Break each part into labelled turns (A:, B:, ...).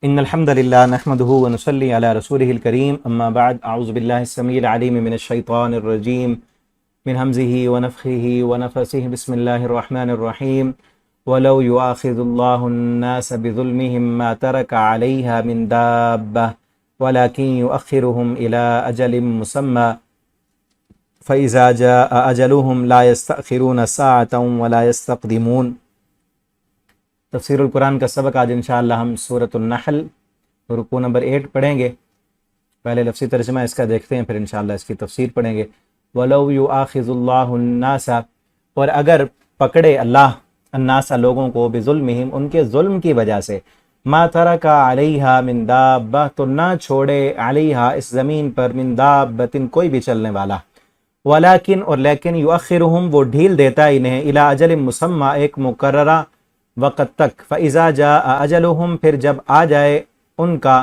A: إن الحمد لله نحمده ونصلي على رسوله الكريم أما بعد أعوذ بالله السميع العليم من الشيطان الرجيم من همزه ونفخه ونفسه بسم الله الرحمن الرحيم ولو يؤاخذ الله الناس بظلمهم ما ترك عليها من دابة ولكن يؤخرهم إلى أجل مسمى فإذا جاء أجلهم لا يستأخرون ساعة ولا يستقدمون۔ تفسیر القرآن کا سبق آج انشاءاللہ ہم سورۃ النحل رکوع نمبر 8 پڑھیں گے۔ پہلے لفظی ترجمہ اس کا دیکھتے ہیں، پھر انشاءاللہ اس کی تفسیر پڑھیں گے۔ وَلَوْ يُؤَاخِذُ اللَّهُ النَّاسَ، اور اگر پکڑے اللہ الناس لوگوں کو بظلمہم ان کے ظلم کی وجہ سے، ما ترک علیہا من دابہ تو نہ چھوڑے علیہا اس زمین پر من دابۃ کوئی بھی چلنے والا، ولیکن اور لیکن یؤخرہم وہ ڈھیل دیتا انہیں الی اجل مسمى ایک مقررہ وقت تک، فَإِذَا جَاءَ أَجَلُهُمْ پھر جب آ جائے ان کا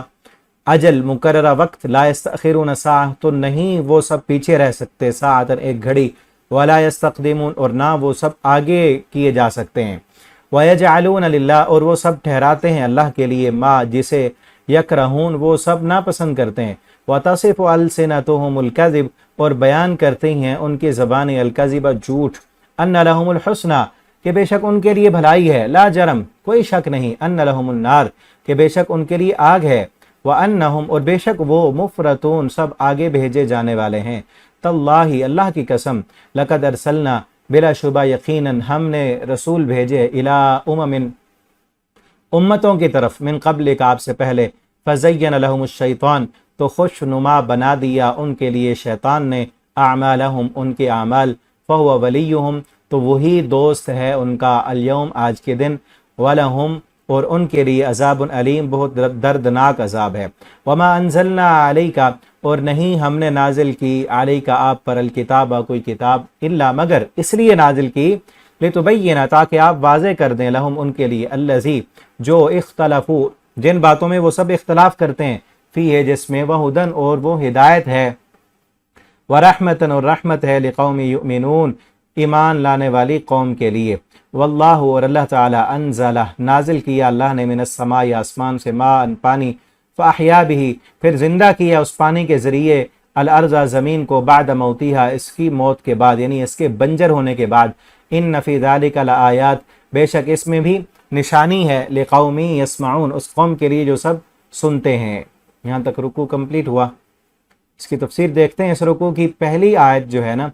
A: اجل مقررہ وقت، لا يستأخرون ساعة تو نہیں وہ سب پیچھے رہ سکتے، ساعتاً ایک گھڑی، ولا يستقدمون اور نہ وہ سب آگے کیے جا سکتے ہیں، وَيَجْعَلُونَ لِلَّهِ اور وہ سب ٹھہراتے ہیں اللہ کے لیے، ما جسے یکرہون وہ سب ناپسند کرتے ہیں، وَتَصِفُ أَلْسِنَتُهُمُ الْكَذِبَ اور بیان کرتے ہیں ان کی زبانیں الکذب جھوٹ، أَنَّ لَهُمُ الْحُسْنَى کہ بے شک ان کے لیے بھلائی ہے، لا جرم کوئی شک نہیں، ان لہم النار کہ بے شک ان کے لیے آگ ہے، وانہم اور بے شک وہ مفرطون سب آگے بھیجے جانے والے ہیں، تاللہ اللہ کی قسم، لقد ارسلنا بلا شبہ یقیناً ہم نے رسول بھیجے الی امتوں کی طرف من قبل آپ سے پہلے، فزین لہم الشیطان تو خوش نما بنا دیا ان کے لیے شیطان نے، اعمالہم ان کے اعمال، فہو ولیہم تو وہی دوست ہے ان کا، الیوم آج کے دن، وَلَهُمْ اور ان کے لیے عذاب علیم بہت دردناک عذاب ہے، وَمَا أَنزَلْنَا عَلَيْكَ اور نہیں ہم نے نازل کی علیک آپ پر الکتاب کوئی کتاب، الا مگر اس لیے نازل کی لِتُبَيِّنَ تاکہ آپ واضح کر دیں، لہم ان کے لیے، الذی جو اختلفوا جن باتوں میں وہ سب اختلاف کرتے ہیں، فیہ جس میں، وہدن اور وہ ہدایت ہے، ورحمتن اور رحمت ہے، لقوم یؤمنون ایمان لانے والی قوم کے لیے، واللہ اور اللہ تعالی انزلہ نازل کیا اللہ نے من السماء آسمان سے ماء پانی، فاحیا بہ پھر زندہ کیا اس پانی کے ذریعے، الارض زمین کو، بعد موتیہا اس کی موت کے بعد یعنی اس کے بنجر ہونے کے بعد، ان فی ذلک لآیات بے شک اس میں بھی نشانی ہے، لقوم یسمعون اس قوم کے لیے جو سب سنتے ہیں۔ یہاں تک رکوع کمپلیٹ ہوا۔ اس کی تفسیر دیکھتے ہیں۔ اس رکوع کی پہلی آیت جو ہے نا،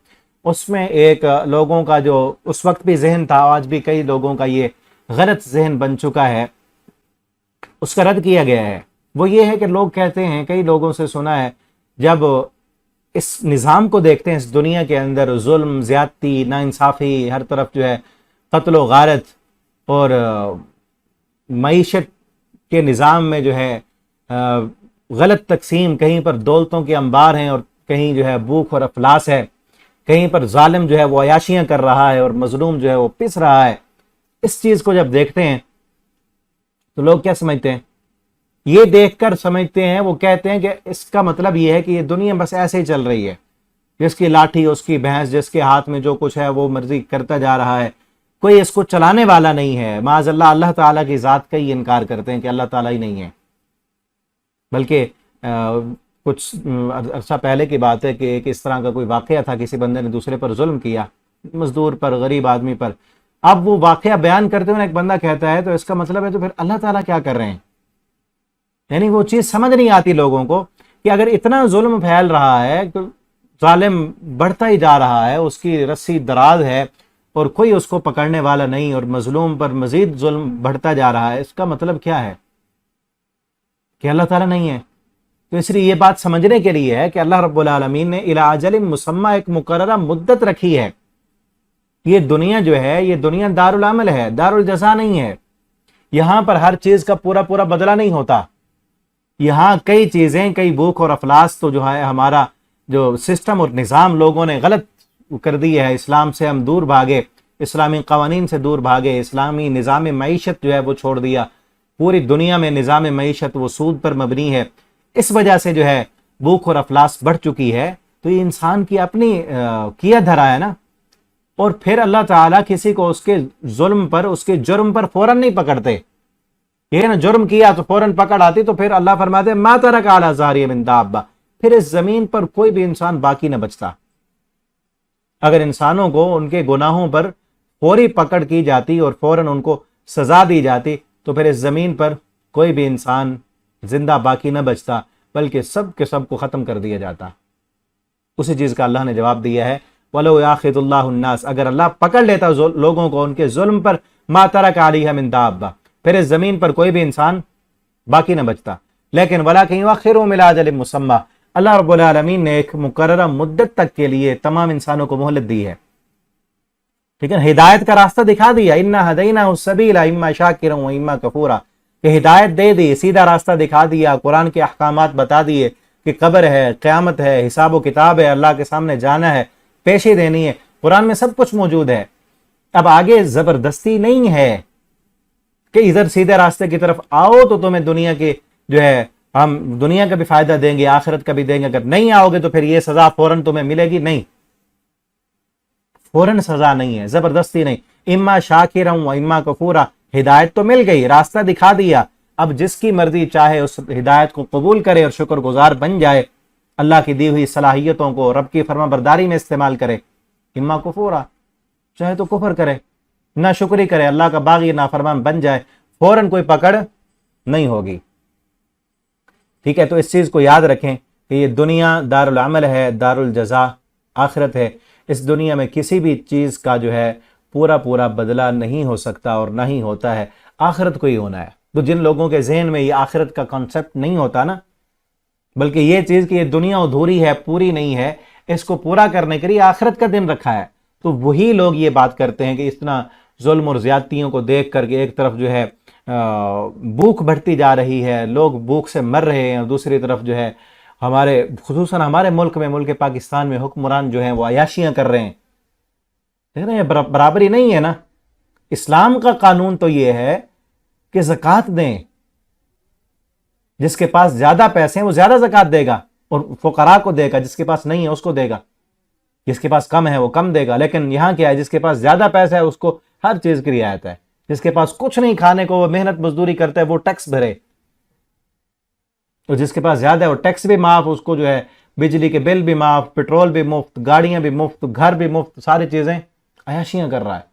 A: اس میں ایک لوگوں کا جو اس وقت بھی ذہن تھا، آج بھی کئی لوگوں کا یہ غلط ذہن بن چکا ہے، اس کا رد کیا گیا ہے۔ وہ یہ ہے کہ لوگ کہتے ہیں، کئی لوگوں سے سنا ہے، جب اس نظام کو دیکھتے ہیں، اس دنیا کے اندر ظلم، زیادتی، ناانصافی، ہر طرف جو ہے قتل و غارت اور معیشت کے نظام میں جو ہے غلط تقسیم، کہیں پر دولتوں کے انبار ہیں اور کہیں جو ہے بھوک اور افلاس ہے، کہیں پر ظالم جو ہے وہ عیاشیاں کر رہا ہے اور مظلوم جو ہے وہ پس رہا ہے۔ اس چیز کو جب دیکھتے ہیں تو لوگ کیا سمجھتے ہیں؟ یہ دیکھ کر سمجھتے ہیں، وہ کہتے ہیں کہ اس کا مطلب یہ ہے کہ یہ دنیا بس ایسے ہی چل رہی ہے، جس کی لاٹھی اس کی بھینس، جس کے ہاتھ میں جو کچھ ہے وہ مرضی کرتا جا رہا ہے، کوئی اس کو چلانے والا نہیں ہے۔ معاذ اللہ، اللہ تعالیٰ کی ذات کا ہی انکار کرتے ہیں کہ اللہ تعالیٰ ہی نہیں ہے۔ بلکہ کچھ عرصہ پہلے کی بات ہے کہ ایک اس طرح کا کوئی واقعہ تھا، کسی بندے نے دوسرے پر ظلم کیا، مزدور پر، غریب آدمی پر۔ اب وہ واقعہ بیان کرتے ہوئے ایک بندہ کہتا ہے تو اس کا مطلب ہے تو پھر اللہ تعالیٰ کیا کر رہے ہیں؟ یعنی وہ چیز سمجھ نہیں آتی لوگوں کو کہ اگر اتنا ظلم پھیل رہا ہے تو ظالم بڑھتا ہی جا رہا ہے، اس کی رسی دراز ہے اور کوئی اس کو پکڑنے والا نہیں، اور مظلوم پر مزید ظلم بڑھتا جا رہا ہے، اس کا مطلب کیا ہے؟ کہ اللہ تعالیٰ نہیں ہے۔ تو اس لیے یہ بات سمجھنے کے لیے ہے کہ اللہ رب العالمین نے الی اجل مسمى ایک مقررہ مدت رکھی ہے۔ یہ دنیا جو ہے، یہ دنیا دار العمل ہے، دار الجزا نہیں ہے۔ یہاں پر ہر چیز کا پورا بدلہ نہیں ہوتا۔ یہاں کئی چیزیں، کئی بھوک اور افلاس تو جو ہے ہمارا جو سسٹم اور نظام لوگوں نے غلط کر دی ہے، اسلام سے ہم دور بھاگے، اسلامی قوانین سے دور بھاگے، اسلامی نظام معیشت جو ہے وہ چھوڑ دیا۔ پوری دنیا میں نظام معیشت وہ سود پر مبنی ہے، اس وجہ سے جو ہے بھوک اور افلاس بڑھ چکی ہے۔ تو یہ انسان کی اپنی کیا دھرا ہے نا، اور پھر اللہ تعالیٰ کسی کو اس کے ظلم پر، اس کے جرم پر فوراً نہیں پکڑتے۔ یہ نا جرم کیا تو فوراً پکڑ آتی، تو پھر اللہ فرماتے ما ترک علی ظہرہ من دابہ، پھر اس زمین پر کوئی بھی انسان باقی نہ بچتا۔ اگر انسانوں کو ان کے گناہوں پر فوری پکڑ کی جاتی اور فوراً ان کو سزا دی جاتی تو پھر اس زمین پر کوئی بھی انسان زندہ باقی نہ بچتا، بلکہ سب کے سب کو ختم کر دیا جاتا۔ اسی چیز کا اللہ نے جواب دیا ہے وَلَوْ يَأْخِذُ اللَّهُ النَّاسَ، اگر اللہ پکڑ لیتا لوگوں کو ان کے ظلم پر، مَا تَرَكَ عَلَيْهَا مِن دَابَّةٍ، پھر اس زمین پر کوئی بھی انسان باقی نہ بچتا، لیکن وَلَكِنْ يُؤَخِّرُهُمْ إِلَىٰ أَجَلٍ مُّسَمًّى، اللہ رب العالمین نے ایک مقررہ مدت تک کے لیے تمام انسانوں کو مہلت دی ہے، ٹھیک ہے، ہدایت کا راستہ دکھا دیا، اِنَّا هَدَيْنَاهُ السَّبِيلَ إِمَّا شَاكِرًا وَإِمَّا كَفُورًا، کہ ہدایت دے دی، سیدھا راستہ دکھا دیا، قرآن کے احکامات بتا دیے کہ قبر ہے، قیامت ہے، حساب و کتاب ہے، اللہ کے سامنے جانا ہے، پیشی دینی ہے، قرآن میں سب کچھ موجود ہے۔ اب آگے زبردستی نہیں ہے کہ ادھر سیدھے راستے کی طرف آؤ تو تمہیں دنیا کی جو ہے ہم دنیا کا بھی فائدہ دیں گے، آخرت کا بھی دیں گے، اگر نہیں آؤ گے تو پھر یہ سزا فوراً تمہیں ملے گی، نہیں، فوراً سزا نہیں ہے، زبردستی نہیں، اما شاکرا و اما کفورا، ہدایت تو مل گئی، راستہ دکھا دیا، اب جس کی مرضی چاہے اس ہدایت کو قبول کرے اور شکر گزار بن جائے، اللہ کی دی ہوئی صلاحیتوں کو رب کی فرما برداری میں استعمال کرے، اما کفورا، چاہے تو کفر کرے، نہ شکری کرے، اللہ کا باغی نافرمان بن جائے، فوراً کوئی پکڑ نہیں ہوگی۔ ٹھیک ہے، تو اس چیز کو یاد رکھیں کہ یہ دنیا دار العمل ہے، دار الجزا آخرت ہے، اس دنیا میں کسی بھی چیز کا جو ہے پورا بدلہ نہیں ہو سکتا اور نہ ہی ہوتا ہے، آخرت کو ہی ہونا ہے۔ تو جن لوگوں کے ذہن میں یہ آخرت کا کانسیپٹ نہیں ہوتا نا، بلکہ یہ چیز کہ یہ دنیا ادھوری ہے، پوری نہیں ہے، اس کو پورا کرنے کے لیے آخرت کا دن رکھا ہے، تو وہی لوگ یہ بات کرتے ہیں کہ اتنا ظلم اور زیادتیوں کو دیکھ کر کے ایک طرف جو ہے بھوک بڑھتی جا رہی ہے، لوگ بھوک سے مر رہے ہیں، اور دوسری طرف جو ہے ہمارے خصوصاً ہمارے ملک میں، ملک پاکستان میں حکمران جو ہیں وہ عیاشیاں کر رہے ہیں، دیکھ رہے ہیں، برابری نہیں ہے نا۔ اسلام کا قانون تو یہ ہے کہ زکوٰۃ دیں، جس کے پاس زیادہ پیسے ہیں وہ زیادہ زکوٰۃ دے گا اور فقراء کو دے گا، جس کے پاس نہیں ہے اس کو دے گا، جس کے پاس کم ہے وہ کم دے گا۔ لیکن یہاں کیا ہے، جس کے پاس زیادہ پیسہ ہے اس کو ہر چیز کی رعایت ہے، جس کے پاس کچھ نہیں کھانے کو، وہ محنت مزدوری کرتا ہے، وہ ٹیکس بھرے، اور جس کے پاس زیادہ ہے وہ ٹیکس بھی معاف، اس کو جو ہے بجلی کے بل بھی معاف، پیٹرول بھی مفت، گاڑیاں بھی مفت، گھر بھی مفت، ساری چیزیں، عیاشیاں کر رہا ہے۔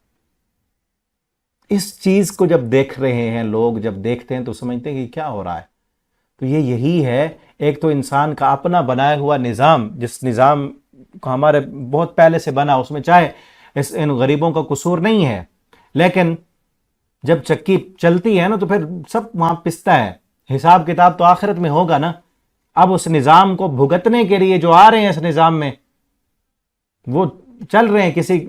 A: اس چیز کو جب دیکھ رہے ہیں لوگ، جب دیکھتے ہیں تو سمجھتے ہیں کہ کیا ہو رہا ہے۔ تو یہی ہے، ایک تو انسان کا اپنا بنایا ہوا نظام، جس نظام کو ہمارے بہت پہلے سے بنا، اس میں چاہے ان غریبوں کا قصور نہیں ہے، لیکن جب چکی چلتی ہے نا تو پھر سب وہاں پستا ہے، حساب کتاب تو آخرت میں ہوگا نا۔ اب اس نظام کو بھگتنے کے لیے جو آ رہے ہیں اس نظام میں، وہ چل رہے ہیں، کسی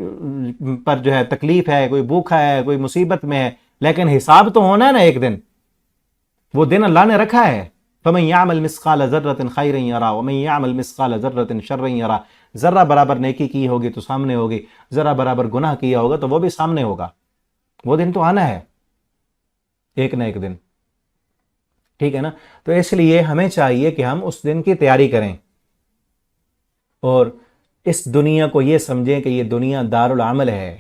A: پر جو ہے تکلیف ہے، کوئی بھوکا ہے، کوئی مصیبت میں ہے، لیکن حساب تو ہونا ہے نا ایک دن، وہ دن اللہ نے رکھا ہے۔ فَمَن يَعْمَلْ مِثْقَالَ ذَرَّةٍ خَيْرًا يَرَهُ وَمَن يَعْمَلْ مِثْقَالَ ذَرَّةٍ شَرًّا يَرَهُ، ذرہ برابر نیکی کی ہوگی تو سامنے ہوگی، ذرہ برابر گناہ کیا ہوگا تو وہ بھی سامنے ہوگا، وہ دن تو آنا ہے ایک نہ ایک دن، ٹھیک ہے نا۔ تو اس لیے ہمیں چاہیے کہ ہم اس دن کی تیاری کریں اور اس دنیا کو یہ سمجھیں کہ یہ دنیا دار العمل ہے،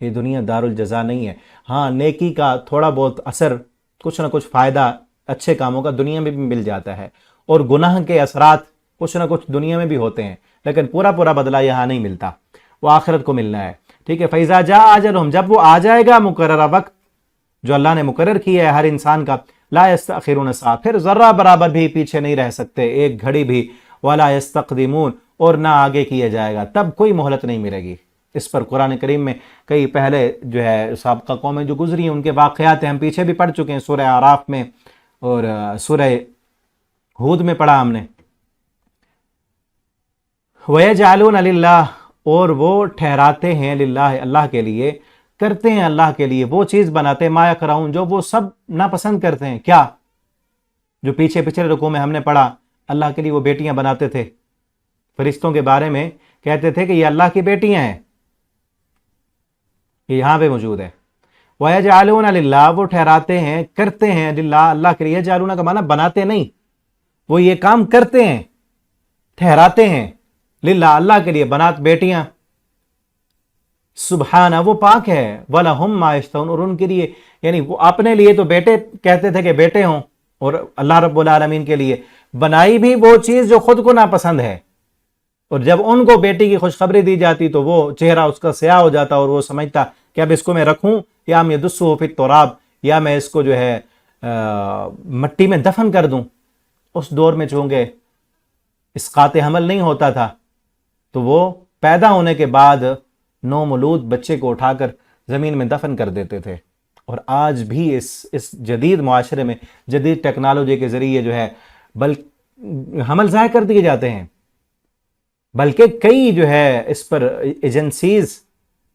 A: یہ دنیا دار الجزا نہیں ہے۔ ہاں، نیکی کا تھوڑا بہت اثر، کچھ نہ کچھ فائدہ اچھے کاموں کا دنیا میں بھی مل جاتا ہے، اور گناہ کے اثرات کچھ نہ کچھ دنیا میں بھی ہوتے ہیں، لیکن پورا بدلہ یہاں نہیں ملتا، وہ آخرت کو ملنا ہے، ٹھیک ہے۔ فَإِذَا جَاءَ أَجَلُهُمْ، جب وہ آ جائے گا مقررہ وقت جو اللہ نے مقرر کیا ہے ہر انسان کا، لا يستأخرون ساعة، پھر ذرہ برابر بھی پیچھے نہیں رہ سکتے، ایک گھڑی بھی، ولا يستقدمون، اور نہ آگے کیا جائے گا، تب کوئی مہلت نہیں ملے گی۔ اس پر قرآن کریم میں کئی پہلے جو ہے سابقہ قومیں جو گزری ہیں ان کے واقعات ہیں، ہم پیچھے بھی پڑھ چکے ہیں، سورہ اعراف میں اور سورہ ہود میں پڑھا ہم نے۔ وَيَجْعَلُونَ لِلَّهِ، اور وہ ٹھہراتے ہیں للہ، اللہ کے لیے، کرتے ہیں اللہ کے لیے، وہ چیز بناتے ہیں، ما یکرہون، جو وہ سب ناپسند کرتے ہیں۔ کیا؟ جو پچھلے رکوع میں ہم نے پڑھا، اللہ کے لیے وہ بیٹیاں بناتے تھے، فرشتوں کے بارے میں کہتے تھے کہ یہ اللہ کی بیٹیاں ہیں، یہ یہاں پہ موجود ہے۔ وَيَجْعَلُونَ لِلَّهِ، وہ ٹھہراتے ہیں، کرتے ہیں للہ، اللہ کے لیے، یجعلون کا معنی بناتے نہیں، وہ یہ کام کرتے ہیں، ٹھہراتے ہیں للہ، اللہ کے لیے، بنات بیٹیاں، سبحانہ وہ پاک ہے، وَلَهُمْ مَا يَشْتَهُونَ اور ان کے لیے، یعنی وہ اپنے لیے تو بیٹے کہتے تھے کہ بیٹے ہوں، اور اللہ رب العالمین کے لیے بنائی بھی وہ چیز جو خود کو ناپسند ہے، اور جب ان کو بیٹی کی خوشخبری دی جاتی تو وہ چہرہ اس کا سیاہ ہو جاتا اور وہ سمجھتا کہ اب اس کو میں رکھوں یا میں یدسہ فی التراب، یا میں اس کو جو ہے مٹی میں دفن کر دوں۔ اس دور میں چونکہ اسقاط حمل نہیں ہوتا تھا تو وہ پیدا ہونے کے بعد نومولود بچے کو اٹھا کر زمین میں دفن کر دیتے تھے۔ اور آج بھی اس جدید معاشرے میں جدید ٹیکنالوجی کے ذریعے جو ہے حمل ضائع کر دیے جاتے ہیں، بلکہ کئی جو ہے اس پر ایجنسیز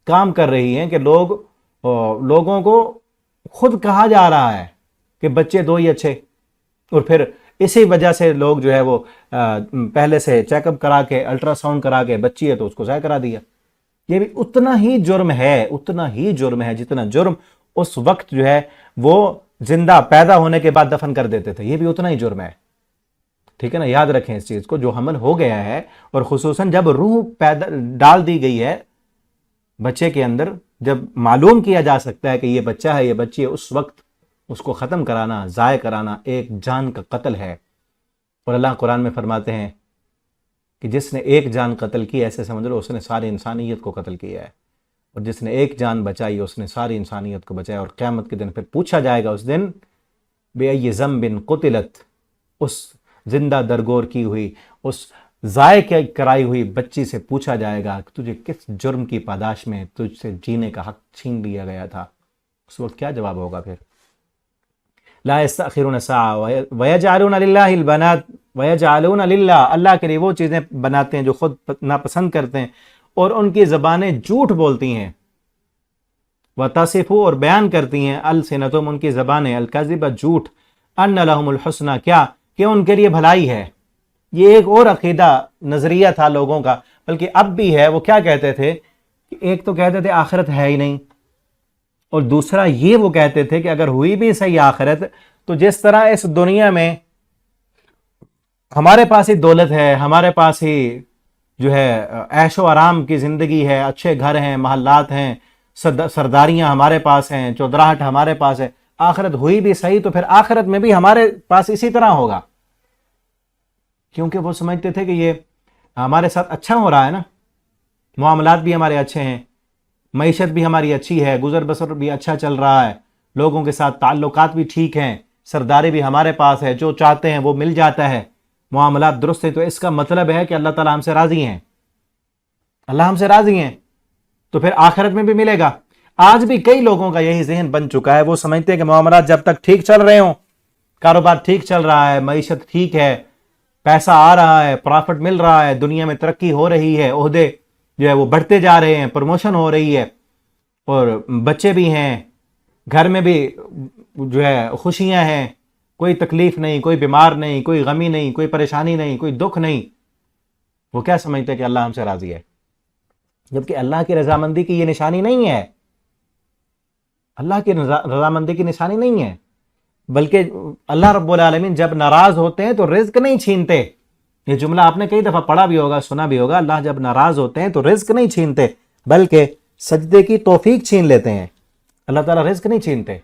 A: کام کر رہی ہیں کہ لوگوں کو خود کہا جا رہا ہے کہ بچے دو ہی اچھے، اور پھر اسی وجہ سے لوگ جو ہے وہ پہلے سے چیک اپ کرا کے الٹرا ساؤنڈ کرا کے بچی ہے تو اس کو ضائع کرا دیا۔ یہ بھی اتنا ہی جرم ہے جتنا جرم اس وقت جو ہے وہ زندہ پیدا ہونے کے بعد دفن کر دیتے تھے، یہ بھی اتنا ہی جرم ہے، ٹھیک ہے نا؟ یاد رکھیں اس چیز کو، جو حمل ہو گیا ہے اور خصوصاً جب روح پیدا ڈال دی گئی ہے بچے کے اندر، جب معلوم کیا جا سکتا ہے کہ یہ بچہ ہے یہ بچی ہے، اس وقت اس کو ختم کرانا، ضائع کرانا ایک جان کا قتل ہے۔ اور اللہ قرآن میں فرماتے ہیں کہ جس نے ایک جان قتل کی ایسے سمجھ لو اس نے ساری انسانیت کو قتل کیا ہے، اور جس نے ایک جان بچائی اس نے ساری انسانیت کو بچایا۔ اور قیامت کے دن پھر پوچھا جائے گا اس دن بِأَيِّ ذَنبٍ قُتِلَتْ، اس زندہ درگور کی ہوئی، اس ضائع کرائی ہوئی بچی سے پوچھا جائے گا کہ تجھے کس جرم کی پاداش میں تجھ سے جینے کا حق چھین لیا گیا تھا۔ اس وقت کیا جواب ہوگا پھر؟ لا يستأخرون ساعة ويجعلون لله البنات ويجعلون لله، اللہ کے لیے وہ چیزیں بناتے ہیں جو خود ناپسند کرتے ہیں، اور ان کی زبانیں جھوٹ بولتی ہیں، وتصف اور بیان کرتی ہیں، السنتهم ان کی زبانیں، الکذب جھوٹ، ان لهم الحسنى کیا کہ ان کے لیے بھلائی ہے۔ یہ ایک اور عقیدہ نظریہ تھا لوگوں کا، بلکہ اب بھی ہے۔ وہ کیا کہتے تھے کہ ایک تو کہتے تھے آخرت ہے ہی نہیں، اور دوسرا یہ وہ کہتے تھے کہ اگر ہوئی بھی صحیح آخرت تو جس طرح اس دنیا میں ہمارے پاس ہی دولت ہے، ہمارے پاس ہی جو ہے عیش و آرام کی زندگی ہے، اچھے گھر ہیں، محلات ہیں، سرداریاں ہمارے پاس ہیں، چودراہٹ ہمارے پاس ہے، آخرت ہوئی بھی صحیح تو پھر آخرت میں بھی ہمارے پاس اسی طرح ہوگا، کیونکہ وہ سمجھتے تھے کہ یہ ہمارے ساتھ اچھا ہو رہا ہے نا، معاملات بھی ہمارے اچھے ہیں، معیشت بھی ہماری اچھی ہے، گزر بسر بھی اچھا چل رہا ہے، لوگوں کے ساتھ تعلقات بھی ٹھیک ہیں، سرداری بھی ہمارے پاس ہے، جو چاہتے ہیں وہ مل جاتا ہے، معاملات درست ہیں، تو اس کا مطلب ہے کہ اللہ تعالیٰ ہم سے راضی ہیں، اللہ ہم سے راضی ہیں، تو پھر آخرت میں بھی ملے گا۔ آج بھی کئی لوگوں کا یہی ذہن بن چکا ہے، وہ سمجھتے ہیں کہ معاملات جب تک ٹھیک چل رہے ہوں، کاروبار ٹھیک چل رہا ہے، معیشت ٹھیک ہے، پیسہ آ رہا ہے، پرافٹ مل رہا ہے، دنیا میں ترقی ہو رہی ہے، عہدے جو ہے وہ بڑھتے جا رہے ہیں، پروموشن ہو رہی ہے، اور بچے بھی ہیں، گھر میں بھی جو ہے خوشیاں ہیں، کوئی تکلیف نہیں، کوئی بیمار نہیں، کوئی غمی نہیں، کوئی پریشانی نہیں، کوئی دکھ نہیں، وہ کیا سمجھتے ہیں کہ اللہ ہم سے راضی ہے، جبکہ اللہ کی رضامندی کی یہ نشانی نہیں ہے، اللہ کی رضامندی کی نشانی نہیں ہے، بلکہ اللہ رب العالمین جب ناراض ہوتے ہیں تو رزق نہیں چھینتے۔ یہ جملہ آپ نے کئی دفعہ پڑھا بھی ہوگا، سنا بھی ہوگا، اللہ جب ناراض ہوتے ہیں تو رزق نہیں چھینتے بلکہ سجدے کی توفیق چھین لیتے ہیں، اللہ تعالیٰ رزق نہیں چھینتے۔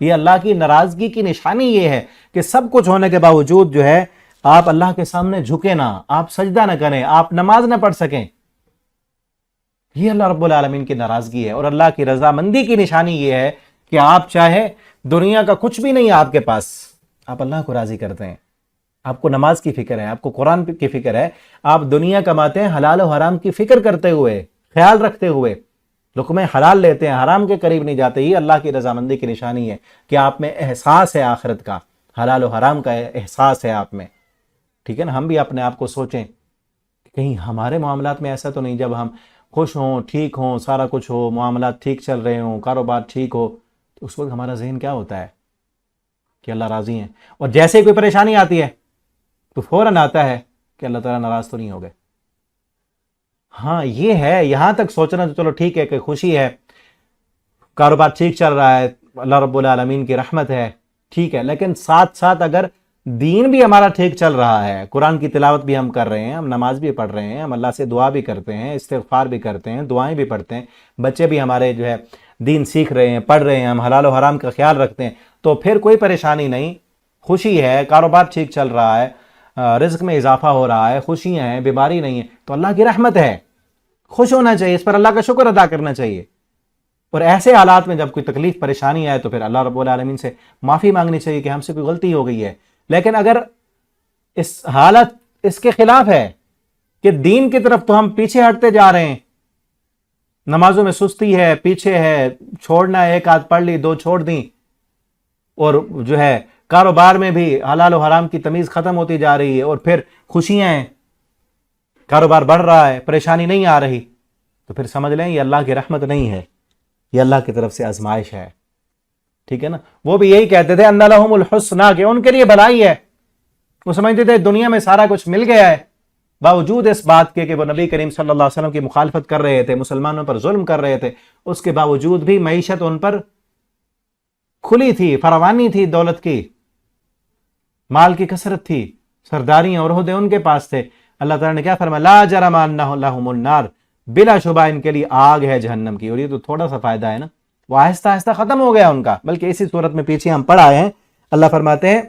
A: یہ اللہ کی ناراضگی کی نشانی یہ ہے کہ سب کچھ ہونے کے باوجود جو ہے آپ اللہ کے سامنے جھکے نہ، آپ سجدہ نہ کریں، آپ نماز نہ پڑھ سکیں، یہ اللہ رب العالمین کی ناراضگی ہے۔ اور اللہ کی رضامندی کی نشانی یہ ہے کہ آپ چاہے دنیا کا کچھ بھی نہیں آپ کے پاس، آپ اللہ کو راضی کرتے ہیں، آپ کو نماز کی فکر ہے، آپ کو قرآن کی فکر ہے، آپ دنیا کماتے ہیں حلال و حرام کی فکر کرتے ہوئے، خیال رکھتے ہوئے، لقمے حلال لیتے ہیں، حرام کے قریب نہیں جاتے۔ یہ اللہ کی رضامندی کی نشانی ہے کہ آپ میں احساس ہے آخرت کا، حلال و حرام کا احساس ہے آپ میں، ٹھیک ہے نا؟ ہم بھی اپنے آپ کو سوچیں کہ کہیں ہمارے معاملات میں ایسا تو نہیں، جب ہم خوش ہوں، ٹھیک ہوں، سارا کچھ ہو، معاملات ٹھیک چل رہے ہوں، کاروبار ٹھیک ہو، تو اس وقت ہمارا ذہن کیا ہوتا ہے کہ اللہ راضی ہیں، اور جیسے کوئی پریشانی آتی ہے تو فوراً آتا ہے کہ اللہ تعالیٰ ناراض تو نہیں ہو گئے۔ ہاں یہ ہے، یہاں تک سوچنا تو چلو ٹھیک ہے کہ خوشی ہے، کاروبار ٹھیک چل رہا ہے، اللہ رب العالمین کی رحمت ہے، ٹھیک ہے، لیکن ساتھ ساتھ اگر دین بھی ہمارا ٹھیک چل رہا ہے، قرآن کی تلاوت بھی ہم کر رہے ہیں، ہم نماز بھی پڑھ رہے ہیں، ہم اللہ سے دعا بھی کرتے ہیں، استغفار بھی کرتے ہیں، دعائیں بھی پڑھتے ہیں، بچے بھی ہمارے جو ہے دین سیکھ رہے ہیں، پڑھ رہے ہیں، ہم حلال و حرام کا خیال رکھتے ہیں، تو پھر کوئی پریشانی نہیں، خوشی ہے، کاروبار ٹھیک چل رہا ہے، رزق میں اضافہ ہو رہا ہے، خوشیاں ہیں، بیماری نہیں ہے، تو اللہ کی رحمت ہے، خوش ہونا چاہیے، اس پر اللہ کا شکر ادا کرنا چاہیے۔ اور ایسے حالات میں جب کوئی تکلیف پریشانی آئے تو پھر اللہ رب العالمین سے معافی مانگنی چاہیے کہ ہم سے کوئی غلطی ہو گئی ہے۔ لیکن اگر اس حالت اس کے خلاف ہے کہ دین کی طرف تو ہم پیچھے ہٹتے جا رہے ہیں، نمازوں میں سستی ہے، پیچھے ہے، چھوڑنا ہے، ایک آدھ پڑھ لی، دو چھوڑ دیں، اور جو ہے کاروبار میں بھی حلال و حرام کی تمیز ختم ہوتی جا رہی ہے، اور پھر خوشیاں ہیں، کاروبار بڑھ رہا ہے، پریشانی نہیں آ رہی، تو پھر سمجھ لیں یہ اللہ کی رحمت نہیں ہے، یہ اللہ کی طرف سے آزمائش ہے، ٹھیک ہے نا۔ وہ بھی یہی کہتے تھے ان لہم الحسنی، کہ ان کے لیے بھلائی ہے، وہ سمجھتے تھے دنیا میں سارا کچھ مل گیا ہے، باوجود اس بات کے کہ وہ نبی کریم صلی اللہ علیہ وسلم کی مخالفت کر رہے تھے، مسلمانوں پر ظلم کر رہے تھے، اس کے باوجود بھی معیشت ان پر کھلی تھی، فراوانی تھی، دولت کی، مال کی کثرت تھی، سرداریاں اور عہدے ان کے پاس تھے۔ اللہ تعالیٰ نے کیا فرمایا؟ لا جرم انہ لہم النار، بلا شبہ ان کے لیے آگ ہے جہنم کی۔ اور یہ تو تھوڑا سا فائدہ ہے نا، وہ آہستہ آہستہ ختم ہو گیا ان کا، بلکہ اسی صورت میں پیچھے ہم پڑھ آئے ہیں، اللہ فرماتے ہیں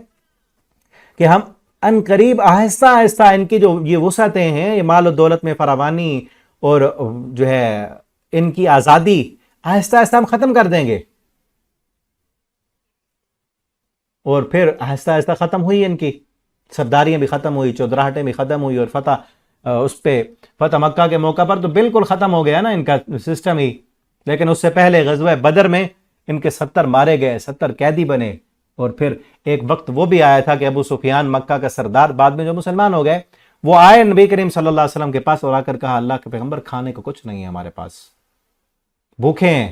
A: کہ ہم ان قریب آہستہ آہستہ ان کی جو یہ وسعتیں ہیں، یہ مال و دولت میں فراوانی اور جو ہے ان کی آزادی، آہستہ آہستہ ہم ختم کر دیں گے۔ اور پھر آہستہ آہستہ ختم ہوئی ان کی سرداریاں بھی ختم ہوئی، چودراہٹیں بھی ختم ہوئی، اور فتح مکہ کے موقع پر تو بالکل ختم ہو گیا نا ان کا سسٹم ہی۔ لیکن اس سے پہلے غزوہ بدر میں ان کے 70 مارے گئے، 70 قیدی بنے، اور پھر ایک وقت وہ بھی آیا تھا کہ ابو سفیان مکہ کا سردار بعد میں جو مسلمان ہو گئے، وہ آئے نبی کریم صلی اللہ علیہ وسلم کے پاس اور آ کر کہا اللہ کے پیغمبر کھانے کو کچھ نہیں ہے ہمارے پاس، بھوکے ہیں۔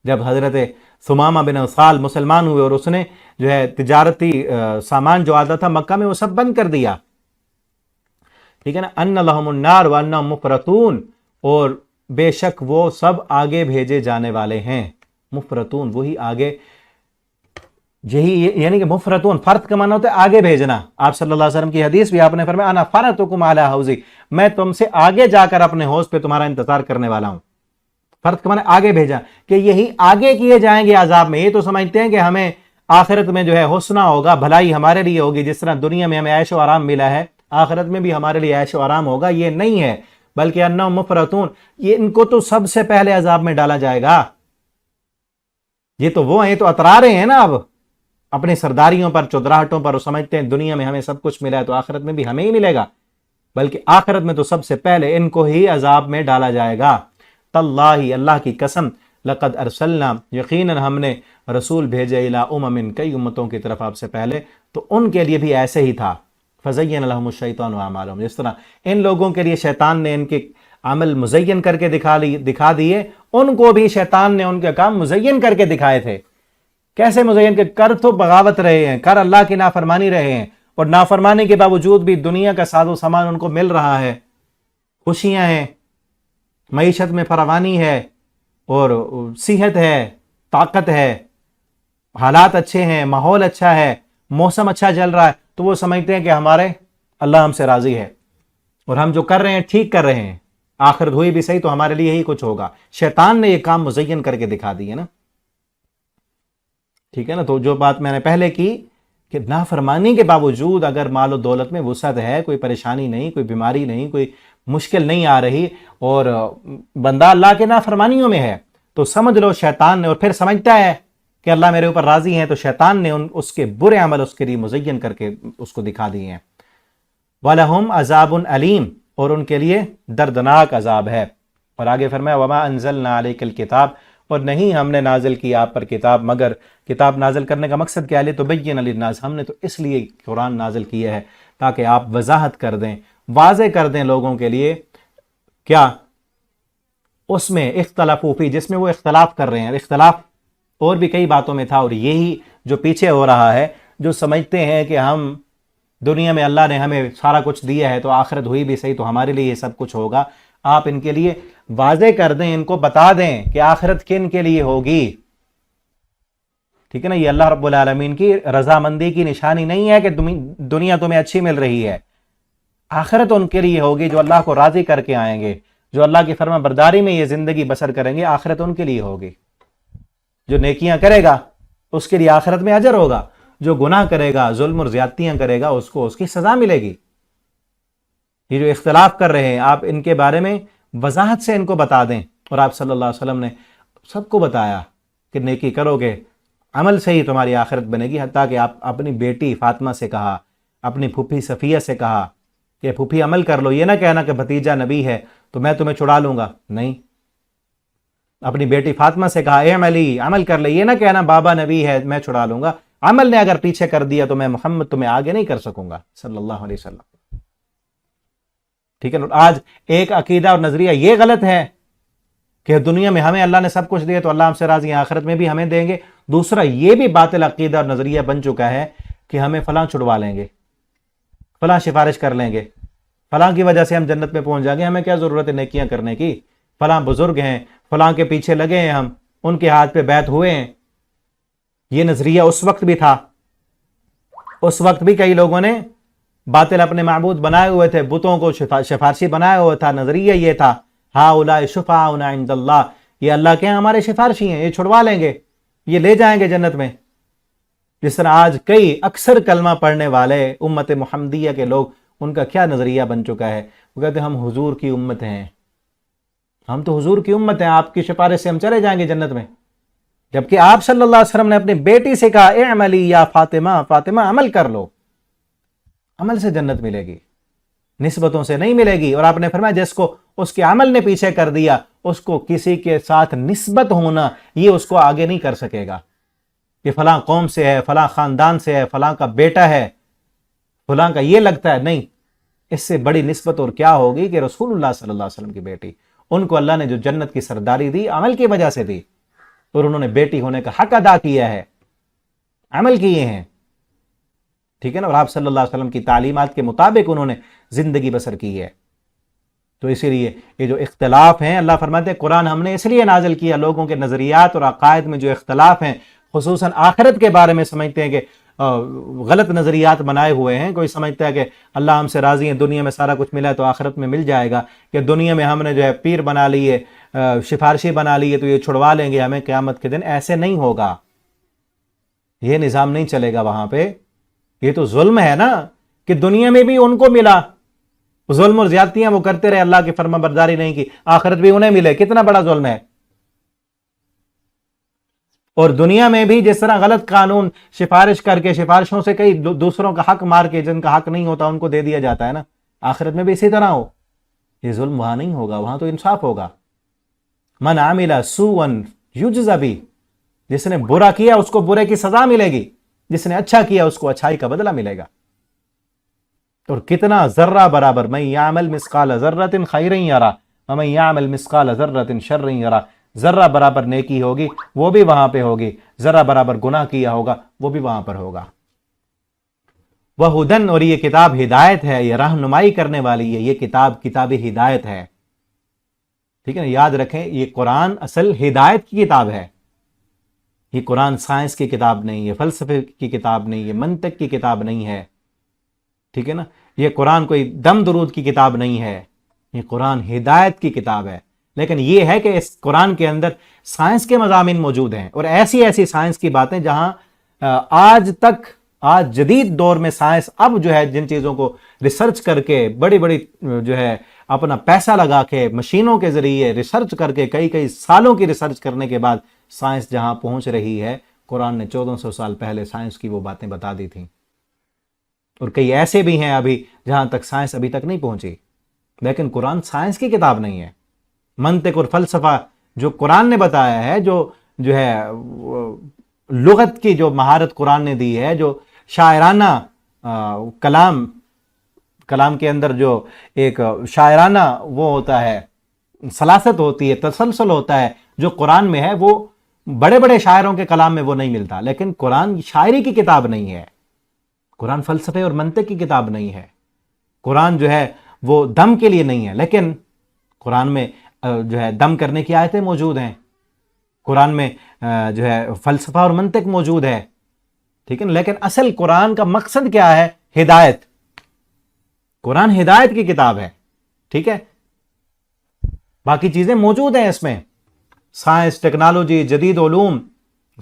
A: جب حضرت ثمامہ بن اسال مسلمان ہوئے اور اس نے جو ہے تجارتی سامان جو آتا تھا مکہ میں وہ سب بند کر دیا، ٹھیک ہے نا، ان لہم النار وانہم مفرطون، اور بے شک وہ سب آگے بھیجے جانے والے ہیں۔ مفرطون وہی آگے، یہی یعنی کہ مفرطون فرط کا معنی ہوتا ہے آگے بھیجنا۔ آپ صلی اللہ علیہ وسلم کی حدیث بھی آپ نے فرمایا انا فرطکم علی حوضی، میں تم سے آگے جا کر اپنے حوض پہ تمہارا انتظار کرنے والا ہوں۔ فرض کا معنی آگے بھیجا، کہ یہی آگے کیے جائیں گے عذاب میں۔ یہ تو سمجھتے ہیں کہ ہمیں آخرت میں جو ہے حسنہ ہوگا، بھلائی ہمارے لیے ہوگی، جس طرح دنیا میں ہمیں عیش و آرام ملا ہے آخرت میں بھی ہمارے لیے عیش و آرام ہوگا، یہ نہیں ہے، بلکہ انہم مفرطون، یہ ان کو تو سب سے پہلے عذاب میں ڈالا جائے گا۔ یہ تو وہ ہیں، تو اترا رہے ہیں نا اب اپنی سرداریوں پر، چودراہٹوں پر، وہ سمجھتے ہیں دنیا میں ہمیں سب کچھ ملا ہے تو آخرت میں بھی ہمیں ہی ملے گا، بلکہ آخرت میں تو سب سے پہلے ان کو ہی عذاب میں ڈالا جائے گا۔ تاللہ، اللہ کی قسم، لقد ارسلنا، یقیناً ہم نے رسول بھیجے الی امم، کئی امتوں کی طرف آپ سے پہلے، تو ان کے لیے بھی ایسے ہی تھا۔ فزین لہم الشیطان اعمالہم، جس طرح ان لوگوں کے لیے شیطان نے ان کے عمل مزین کر کے دکھا دیے، ان کو بھی شیطان نے ان کے کام مزین کر کے دکھائے تھے۔ کیسے مزین کے؟ کر تو بغاوت رہے ہیں، کر اللہ کی نافرمانی رہے ہیں، اور نافرمانی کے باوجود بھی دنیا کا ساز و سامان ان کو مل رہا ہے، خوشیاں ہیں، معیشت میں فراوانی ہے، اور صحت ہے، طاقت ہے، حالات اچھے ہیں، ماحول اچھا ہے، موسم اچھا چل رہا ہے، تو وہ سمجھتے ہیں کہ ہمارے اللہ ہم سے راضی ہے، اور ہم جو کر رہے ہیں ٹھیک کر رہے ہیں، آخرت ہوئی بھی صحیح تو ہمارے لیے یہی کچھ ہوگا۔ شیطان نے یہ کام مزین کر کے دکھا دی ہے نا، ٹھیک ہے نا۔ تو جو بات میں نے پہلے کی کہ نافرمانی کے باوجود اگر مال و دولت میں وسعت ہے، کوئی پریشانی نہیں، کوئی بیماری نہیں، کوئی مشکل نہیں آ رہی، اور بندہ اللہ کے نافرمانیوں میں ہے، تو سمجھ لو شیطان نے، اور پھر سمجھتا ہے کہ اللہ میرے اوپر راضی ہیں، تو شیطان نے اس کے برے عمل اس کے لیے مزین کر کے اس کو دکھا دیے ہیں۔ وَلَهُمْ عَذَابٌ عَلِيمٌ، اور ان کے لیے دردناک عذاب ہے۔ اور آگے فرمایا وَمَا أَنزَلْنَا عَلَيْكَ الْكِتَابَ، اور نہیں ہم نے نازل کی آپ پر کتاب، مگر کتاب نازل کرنے کا مقصد کیا ہے؟ لِتُبَيِّنَ لِلنَّاسِ، ہم نے تو اس لیے قرآن نازل کیا ہے تاکہ آپ وضاحت کر دیں، واضح کر دیں لوگوں کے لیے، کیا اس میں اختلافو فی، جس میں وہ اختلاف کر رہے ہیں۔ اختلاف اور بھی کئی باتوں میں تھا، اور یہی جو پیچھے ہو رہا ہے، جو سمجھتے ہیں کہ ہم دنیا میں اللہ نے ہمیں سارا کچھ دیا ہے تو آخرت ہوئی بھی صحیح تو ہمارے لیے یہ سب کچھ ہوگا۔ آپ ان کے لیے واضح کر دیں، ان کو بتا دیں کہ آخرت کن کے لیے ہوگی۔ ٹھیک ہے نا. یہ اللہ رب العالمین کی رضامندی کی نشانی نہیں ہے کہ دنیا تمہیں اچھی مل رہی ہے. آخرت ان کے لیے ہوگی جو اللہ کو راضی کر کے آئیں گے, جو اللہ کی فرما برداری میں یہ زندگی بسر کریں گے. آخرت ان کے لیے ہوگی. جو نیکیاں کرے گا اس کے لیے آخرت میں اجر ہوگا, جو گناہ کرے گا, ظلم اور زیادتیاں کرے گا, اس کو اس کی سزا ملے گی. یہ جو اختلاف کر رہے ہیں آپ ان کے بارے میں وضاحت سے ان کو بتا دیں. اور آپ صلی اللہ علیہ وسلم نے سب کو بتایا کہ نیکی کرو گے عمل سے ہی تمہاری آخرت بنے گی. حتیٰ کہ آپ اپنی بیٹی فاطمہ سے کہا, اپنی پھوپھی صفیہ سے کہا کہ پھوپھی عمل کر لو. یہ نہ کہنا کہ بھتیجا نبی ہے تو میں تمہیں چھڑا لوں گا, نہیں. اپنی بیٹی فاطمہ سے کہا اے عملی عمل کر لے. یہ نہ کہنا بابا نبی ہے میں چھڑا لوں گا. عمل نے اگر پیچھے کر دیا تو میں محمد تمہیں آگے نہیں کر سکوں گا صلی اللہ علیہ وسلم. ٹھیک ہے. آج ایک عقیدہ اور نظریہ یہ غلط ہے کہ دنیا میں ہمیں اللہ نے سب کچھ دیا تو اللہ ہم سے راضی ہے, آخرت میں بھی ہمیں دیں گے. دوسرا یہ بھی باطل عقیدہ اور نظریہ بن چکا ہے کہ ہمیں فلاں چھڑوا لیں گے, فلاں سفارش کر لیں گے, فلاں کی وجہ سے ہم جنت میں پہنچ جائیں گے, ہمیں کیا ضرورت ہے نیکیاں کرنے کی, فلاں بزرگ ہیں, فلاں کے پیچھے لگے ہیں, ہم ان کے ہاتھ پہ بیعت ہوئے ہیں. یہ نظریہ اس وقت بھی تھا. اس وقت بھی کئی لوگوں نے باطل اپنے معبود بنائے ہوئے تھے, بتوں کو سفارشی بنایا ہوا تھا. نظریہ یہ تھا ہؤلاء شفعاؤنا عند اللہ, یہ اللہ کے ہمارے سفارشی ہیں, یہ چھڑوا لیں گے, یہ لے جائیں گے جنت میں. جس طرح آج کئی اکثر کلمہ پڑھنے والے امت محمدیہ کے لوگ, ان کا کیا نظریہ بن چکا ہے, وہ کہتے ہیں ہم حضور کی امت ہیں, ہم تو حضور کی امت ہیں, آپ کی سفارش سے ہم چلے جائیں گے جنت میں. جبکہ آپ صلی اللہ علیہ وسلم نے اپنی بیٹی سے کہا اعملی یا فاطمہ, فاطمہ عمل کر لو, عمل سے جنت ملے گی, نسبتوں سے نہیں ملے گی. اور آپ نے فرمایا جس کو اس کے عمل نے پیچھے کر دیا, اس کو کسی کے ساتھ نسبت ہونا یہ اس کو آگے نہیں کر سکے گا. کہ فلاں قوم سے ہے, فلاں خاندان سے ہے, فلاں کا بیٹا ہے, فلاں کا یہ لگتا ہے, نہیں. اس سے بڑی نسبت اور کیا ہوگی کہ رسول اللہ صلی اللہ علیہ وسلم کی بیٹی, ان کو اللہ نے جو جنت کی سرداری دی عمل کی وجہ سے دی, اور انہوں نے بیٹی ہونے کا حق ادا کیا ہے, عمل کیے ہیں. ٹھیک ہے نا. اور آپ صلی اللہ علیہ وسلم کی تعلیمات کے مطابق انہوں نے زندگی بسر کی ہے. تو اسی لیے یہ جو اختلاف ہیں, اللہ فرماتے ہیں قرآن ہم نے اس لیے نازل کیا, لوگوں کے نظریات اور عقائد میں جو اختلاف ہیں, خصوصاً آخرت کے بارے میں سمجھتے ہیں کہ غلط نظریات بنائے ہوئے ہیں. کوئی سمجھتا ہے کہ اللہ ہم سے راضی ہیں, دنیا میں سارا کچھ ملا ہے تو آخرت میں مل جائے گا, کہ دنیا میں ہم نے جو ہے پیر بنا لیے, سفارشی بنا لیے تو یہ چھڑوا لیں گے ہمیں قیامت کے دن. ایسے نہیں ہوگا, یہ نظام نہیں چلے گا وہاں پہ. یہ تو ظلم ہے نا کہ دنیا میں بھی ان کو ملا, ظلم اور زیادتیاں وہ کرتے رہے, اللہ کی فرما برداری نہیں کی, آخرت بھی انہیں ملے. کتنا بڑا ظلم ہے. اور دنیا میں بھی جس طرح غلط قانون سفارش کر کے, سفارشوں سے کئی دوسروں کا حق مار کے, جن کا حق نہیں ہوتا ان کو دے دیا جاتا ہے نا, آخرت میں بھی اسی طرح ہو. یہ ظلم وہاں نہیں ہوگا, وہاں تو انصاف ہوگا. من عمل سوءا یجزا بہ, جس نے برا کیا اس کو برے کی سزا ملے گی, جس نے اچھا کیا اس کو اچھائی کا بدلہ ملے گا. اور کتنا ذرہ برابر, من یعمل مثقال ذرۃ خیرا یرہ ومن یعمل مثقال ذرۃ شرا یرہ, ذرہ برابر نیکی ہوگی وہ بھی وہاں پہ ہوگی, ذرہ برابر گناہ کیا ہوگا وہ بھی وہاں پر ہوگا. وہدن, اور یہ کتاب ہدایت ہے, یہ رہنمائی کرنے والی ہے, یہ کتاب ہدایت ہے. ٹھیک ہے نا. یاد رکھیں یہ قرآن اصل ہدایت کی کتاب ہے. یہ قرآن سائنس کی کتاب نہیں ہے, فلسفے کی کتاب نہیں ہے, منطق کی کتاب نہیں ہے. ٹھیک ہے نا. یہ قرآن کوئی دم درود کی کتاب نہیں ہے, یہ قرآن ہدایت کی کتاب ہے. لیکن یہ ہے کہ اس قرآن کے اندر سائنس کے مضامین موجود ہیں, اور ایسی سائنس کی باتیں جہاں آج جدید دور میں سائنس اب جو ہے جن چیزوں کو ریسرچ کر کے, بڑی جو ہے اپنا پیسہ لگا کے مشینوں کے ذریعے ریسرچ کر کے, کئی سالوں کی ریسرچ کرنے کے بعد سائنس جہاں پہنچ رہی ہے, قرآن نے 1400 سال پہلے سائنس کی وہ باتیں بتا دی تھیں. اور کئی ایسے بھی ہیں ابھی جہاں تک سائنس ابھی تک نہیں پہنچی. لیکن قرآن سائنس کی کتاب نہیں ہے. منطق اور فلسفہ جو قرآن نے بتایا ہے, جو ہے لغت کی جو مہارت قرآن نے دی ہے, جو شاعرانہ کلام کے اندر جو ایک شاعرانہ وہ ہوتا ہے, سلاست ہوتی ہے, تسلسل ہوتا ہے, جو قرآن میں ہے وہ بڑے شاعروں کے کلام میں وہ نہیں ملتا. لیکن قرآن شاعری کی کتاب نہیں ہے, قرآن فلسفے اور منطق کی کتاب نہیں ہے. قرآن جو ہے وہ دم کے لیے نہیں ہے, لیکن قرآن میں جو ہے دم کرنے کی آیتیں موجود ہیں. قرآن میں جو ہے فلسفہ اور منطق موجود ہے، ٹھیک ہے نا، لیکن اصل قرآن کا مقصد کیا ہے؟ ہدایت۔ قرآن ہدایت کی کتاب ہے، ٹھیک ہے، باقی چیزیں موجود ہیں اس میں، سائنس، ٹیکنالوجی، جدید علوم،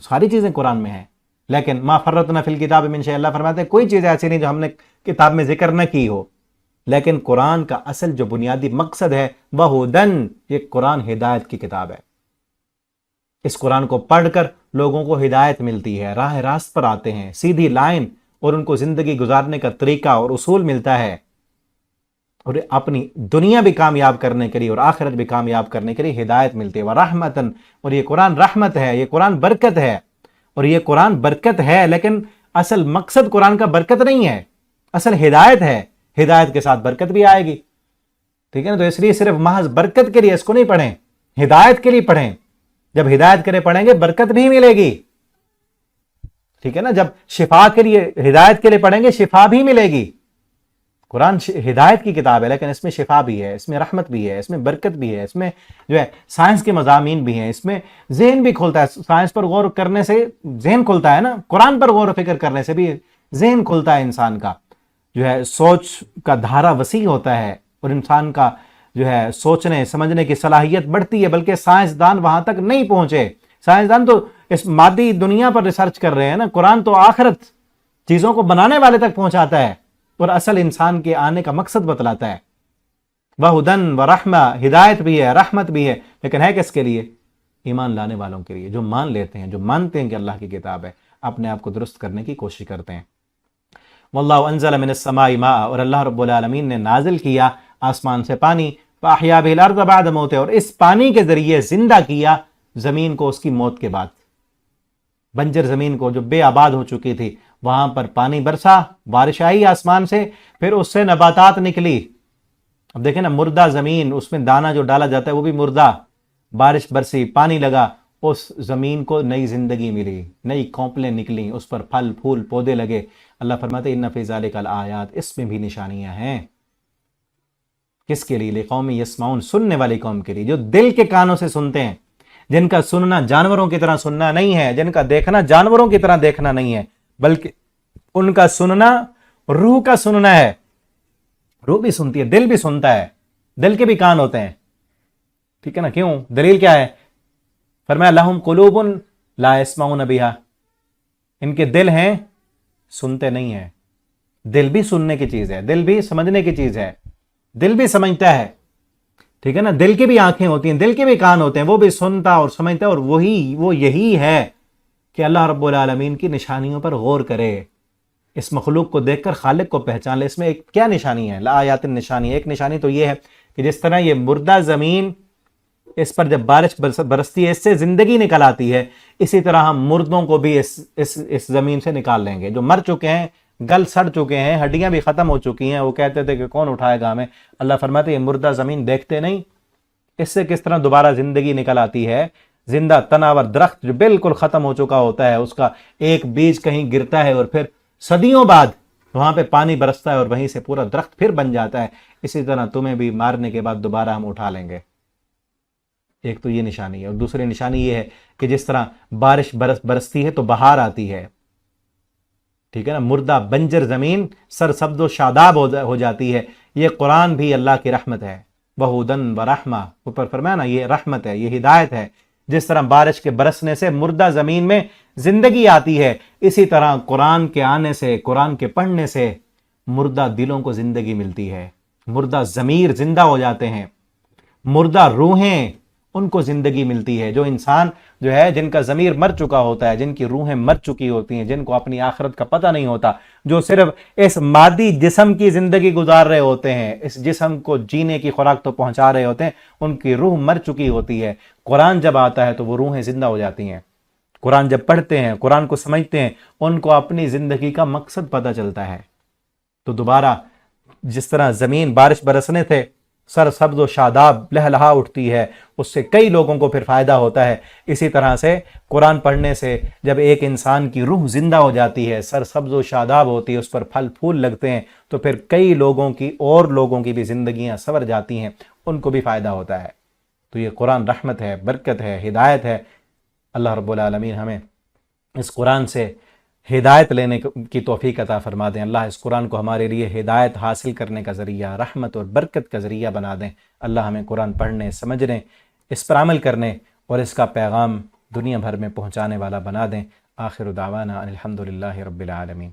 A: ساری چیزیں قرآن میں ہیں، لیکن ما فرطنا فی الکتاب من شیء، اللہ فرماتے ہیں کوئی چیز ایسی نہیں جو ہم نے کتاب میں ذکر نہ کی ہو۔ لیکن قرآن کا اصل جو بنیادی مقصد ہے وہ ہدن، یہ قرآن ہدایت کی کتاب ہے۔ اس قرآن کو پڑھ کر لوگوں کو ہدایت ملتی ہے، راہ راست پر آتے ہیں، سیدھی لائن، اور ان کو زندگی گزارنے کا طریقہ اور اصول ملتا ہے، اور اپنی دنیا بھی کامیاب کرنے کے لیے اور آخرت بھی کامیاب کرنے کے لیے ہدایت ملتی ہے۔ وَرَحْمَةً، اور یہ قرآن رحمت ہے، یہ قرآن برکت ہے، اور یہ قرآن برکت ہے، لیکن اصل مقصد قرآن کا برکت نہیں ہے، اصل ہدایت ہے، ہدایت کے ساتھ برکت بھی آئے گی، ٹھیک ہے نا۔ تو اس لیے صرف محض برکت کے لیے اس کو نہیں پڑھیں، ہدایت کے لیے پڑھیں۔ جب ہدایت کے لیے پڑھیں گے برکت بھی ملے گی، ٹھیک ہے نا۔ جب شفا کے لیے، ہدایت کے لیے پڑھیں گے شفا بھی ملے گی۔ قرآن ہدایت کی کتاب ہے، لیکن اس میں شفا بھی ہے، اس میں رحمت بھی ہے، اس میں برکت بھی ہے، اس میں جو ہے سائنس کے مضامین بھی ہیں، اس میں ذہن بھی کھلتا ہے۔ سائنس پر غور کرنے سے ذہن کھلتا ہے نا، قرآن پر غور و فکر کرنے سے بھی ذہن کھلتا ہے، انسان کا جو ہے سوچ کا دھارا وسیع ہوتا ہے، اور انسان کا جو ہے سوچنے سمجھنے کی صلاحیت بڑھتی ہے۔ بلکہ سائنسدان وہاں تک نہیں پہنچے، سائنسدان تو اس مادی دنیا پر ریسرچ کر رہے ہیں نا، قرآن تو آخرت، چیزوں کو بنانے والے تک پہنچاتا ہے، اور اصل انسان کے آنے کا مقصد بتلاتا ہے۔ وَهُدًى وَرَحْمَةً، ہدایت بھی ہے، رحمت بھی ہے، لیکن ہے کس کے لیے؟ ایمان لانے والوں کے لیے، جو مان لیتے ہیں، جو مانتے ہیں کہ اللہ کی کتاب ہے، اپنے آپ کو درست کرنے کی کوشش کرتے ہیں۔ وَاللَّهُ أَنزَلَ مِنَ السَّمَاءِ مَاءً، اور اللہ رب العالمین نے نازل کیا آسمان سے پانی، فَأَحْيَا بِهِ الْأَرْضَ بَعْدَ مَوْتِهَا، اور اس پانی کے ذریعے زندہ کیا زمین کو اس کی موت کے بعد۔ بنجر زمین کو جو بے آباد ہو چکی تھی، وہاں پر پانی برسا، بارش آئی آسمان سے، پھر اس سے نباتات نکلی۔ اب دیکھیں نا، مردہ زمین، اس میں دانہ جو ڈالا جاتا ہے وہ بھی مردہ، بارش برسی، پانی لگا، اس زمین کو نئی زندگی ملی، نئی کونپلیں نکلیں، اس پر پھل پھول پودے لگے۔ اللہ فرماتے ہیں ان فی ذالک الآیات، اس میں بھی نشانیاں ہیں۔ کس کے لیے؟ لقوم یسمعون، سننے والی قوم کے لیے، جو دل کے کانوں سے سنتے ہیں، جن کا سننا جانوروں کی طرح سننا نہیں ہے، جن کا دیکھنا جانوروں کی طرح دیکھنا نہیں ہے، بلکہ ان کا سننا روح کا سننا ہے۔ روح بھی سنتی ہے، دل بھی سنتا ہے، دل کے بھی کان ہوتے ہیں، ٹھیک ہے نا۔ کیوں؟ دلیل کیا ہے؟ فرمایا لہم قلوب لا یسمعون بہا، ان کے دل ہیں سنتے نہیں ہیں۔ دل بھی سننے کی چیز ہے، دل بھی سمجھنے کی چیز ہے، دل بھی سمجھتا ہے، ٹھیک ہے نا۔ دل کی بھی آنکھیں ہوتی ہیں، دل کے بھی کان ہوتے ہیں، وہ بھی سنتا اور سمجھتا ہے، اور وہ یہی ہے کہ اللہ رب العالمین کی نشانیوں پر غور کرے، اس مخلوق کو دیکھ کر خالق کو پہچان لے۔ اس میں ایک کیا نشانی ہے؟ لآیات نشانی، ایک نشانی تو یہ ہے کہ جس طرح یہ مردہ زمین، اس پر جب بارش برستی ہے اس سے زندگی نکل آتی ہے، اسی طرح ہم مردوں کو بھی اس زمین سے نکال لیں گے۔ جو مر چکے ہیں، گل سڑ چکے ہیں، ہڈیاں بھی ختم ہو چکی ہیں، وہ کہتے تھے کہ کون اٹھائے گا ہمیں، اللہ فرماتے ہیں یہ مردہ زمین دیکھتے نہیں، اس سے کس طرح دوبارہ زندگی نکل آتی ہے۔ زندہ تناور درخت جو بالکل ختم ہو چکا ہوتا ہے، اس کا ایک بیج کہیں گرتا ہے اور پھر صدیوں بعد وہاں پہ پانی برستا ہے اور وہیں سے پورا درخت پھر بن جاتا ہے، اسی طرح تمہیں بھی مارنے کے بعد دوبارہ ہم اٹھا لیں گے۔ ایک تو یہ نشانی ہے، اور دوسری نشانی یہ ہے کہ جس طرح بارش برستی ہے تو بہار آتی ہے، ٹھیک ہے نا، مردہ بنجر زمین سرسبز و شاداب ہو جاتی ہے۔ یہ قرآن بھی اللہ کی رحمت ہے، وَهُدًى وَرَحْمَةً، اوپر فرمایا نا یہ رحمت ہے، یہ ہدایت ہے۔ جس طرح بارش کے برسنے سے مردہ زمین میں زندگی آتی ہے، اسی طرح قرآن کے آنے سے، قرآن کے پڑھنے سے مردہ دلوں کو زندگی ملتی ہے، مردہ ضمیر زندہ ہو جاتے ہیں، مردہ روحیں ان کو زندگی ملتی ہے۔ جو انسان جو ہے جن کا ضمیر مر چکا ہوتا ہے، جن کی روحیں مر چکی ہوتی ہیں، جن کو اپنی آخرت کا پتہ نہیں ہوتا، جو صرف اس مادی جسم کی زندگی گزار رہے ہوتے ہیں، اس جسم کو جینے کی خوراک تو پہنچا رہے ہوتے ہیں، ان کی روح مر چکی ہوتی ہے۔ قرآن جب آتا ہے تو وہ روحیں زندہ ہو جاتی ہیں۔ قرآن جب پڑھتے ہیں، قرآن کو سمجھتے ہیں، ان کو اپنی زندگی کا مقصد پتہ چلتا ہے، تو دوبارہ جس طرح زمین بارش برسنے سے سر سبز و شاداب لہلہا اٹھتی ہے، اس سے کئی لوگوں کو پھر فائدہ ہوتا ہے، اسی طرح سے قرآن پڑھنے سے جب ایک انسان کی روح زندہ ہو جاتی ہے، سر سبز و شاداب ہوتی ہے، اس پر پھل پھول لگتے ہیں، تو پھر کئی لوگوں کی اور لوگوں کی بھی زندگیاں سنور جاتی ہیں، ان کو بھی فائدہ ہوتا ہے۔ تو یہ قرآن رحمت ہے، برکت ہے، ہدایت ہے، اللہ رب العالمین ہمیں اس قرآن سے ہدایت لینے کی توفیق عطا فرما دیں۔ اللہ اس قرآن کو ہمارے لیے ہدایت حاصل کرنے کا ذریعہ، رحمت اور برکت کا ذریعہ بنا دیں۔ اللہ ہمیں قرآن پڑھنے، سمجھنے، اس پر عمل کرنے اور اس کا پیغام دنیا بھر میں پہنچانے والا بنا دیں۔ آخر دعوانا ان الحمد للہ رب العالمین۔